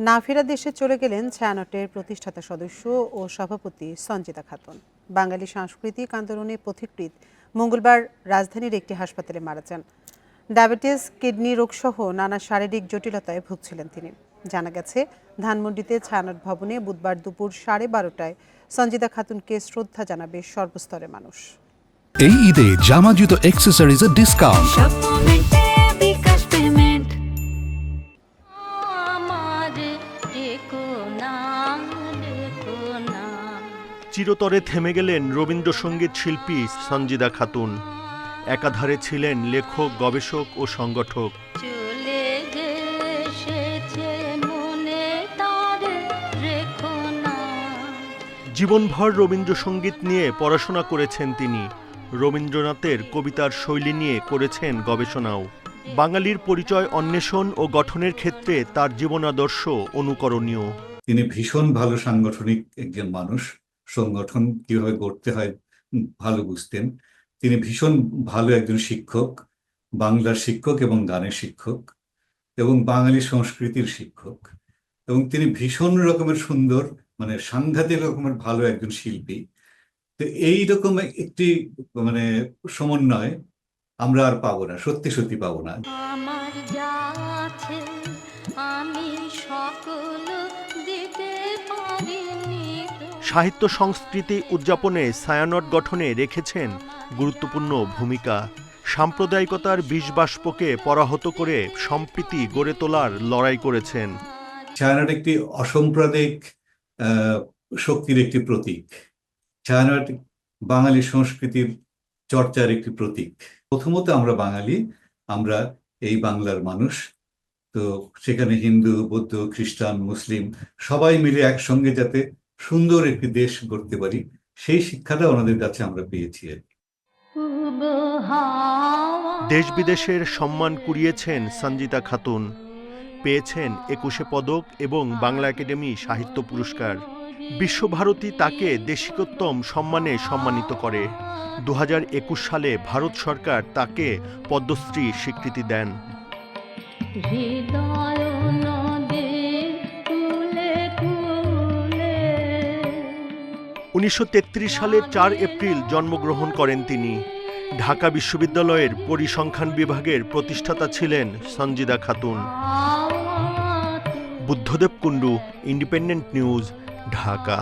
না ফেরা দেশে চলে গেলেন ছায়ানটের প্রতিষ্ঠাতা সদস্য ও সভাপতি সঞ্জিদা খাতুন। বাঙালি সাংস্কৃতিক আন্দোলনে পথিকৃৎ মঙ্গলবার রাজধানীর একটি হাসপাতালে মারা যান। ডায়াবেটিস, কিডনি রোগসহ নানা শারীরিক জটিলতায় ভুগছিলেন তিনি। জানা গেছে, ধানমন্ডিতে ছায়ানট ভবনে বুধবার দুপুর 12:30টায় সঞ্জিদা খাতুনকে শ্রদ্ধা জানাবে সর্বস্তরের মানুষ। এই ঈদে জামা জুতো অ্যাক্সেসরিজের ডিসকাউন্ট। চিরতরে থেমে গেলেন রবীন্দ্রসঙ্গীত শিল্পী সঞ্জিদা খাতুন। একাধারে ছিলেন লেখক, গবেষক ও সংগঠক। জীবনভর রবীন্দ্রসঙ্গীত নিয়ে পড়াশোনা করেছেন তিনি। রবীন্দ্রনাথের কবিতার শৈলী নিয়ে করেছেন গবেষণাও। বাঙালির পরিচয় অন্বেষণ ও গঠনের ক্ষেত্রে তার জীবনাদর্শ অনুকরণীয়। তিনি ভীষণ ভালো সাংগঠনিক একজন মানুষ, সংগঠন কিভাবে গড়তে হয় ভালো বুঝতেন। তিনি ভীষণ ভালো একজন শিক্ষক, বাংলার শিক্ষক এবং গানের শিক্ষক এবং বাঙালি সংস্কৃতির শিক্ষক। এবং তিনি ভীষণ রকমের সুন্দর, মানে সাংঘাতিক রকমের ভালো একজন শিল্পী। তো এইরকম একটি সমন্বয় আমরা আর পাবো না, সত্যি সত্যি পাবো না। সাহিত্য সংস্কৃতি উদযাপনে ছায়ানট গঠনে রেখেছেন গুরুত্বপূর্ণ ভূমিকা। সাম্প্রদায়িকতার বিষবাষ্পকে পরাহত করে সম্প্রীতি গড়ে তোলার লড়াই করেছেন। ছায়ানট একটি অসাম্প্রদায়িক শক্তির একটি প্রতীক। ছায়ানট বাঙালি সংস্কৃতির চর্চার একটি প্রতীক। প্রথমত আমরা বাঙালি, আমরা এই বাংলার মানুষ। তো সেখানে হিন্দু, বৌদ্ধ, খ্রিস্টান, মুসলিম সবাই মিলে একসঙ্গে যাতে সুন্দর একটি দেশ গড়তে পারি, সেই শিক্ষাটা ওনাদের কাছে আমরা পেয়েছি। দেশ বিদেশের সম্মান কুড়িয়েছেন সঞ্জিদা খাতুন। পেয়েছেন 21 পদক এবং বাংলা একাডেমি সাহিত্য পুরস্কার। বিশ্বভারতী তাকে দেশিকোত্তম সম্মানে সম্মানিত করে। 2021 সালে ভারত সরকার তাকে পদ্মশ্রী স্বীকৃতি দেন। 1933 সালের 4 এপ্রিল জন্মগ্রহণ করেন তিনি। ঢাকা বিশ্ববিদ্যালয়ের পরিসংখ্যান বিভাগের প্রতিষ্ঠাতা ছিলেন সঞ্জিদা খাতুন। Buddhadeb Kundu, independent news, Dhaka.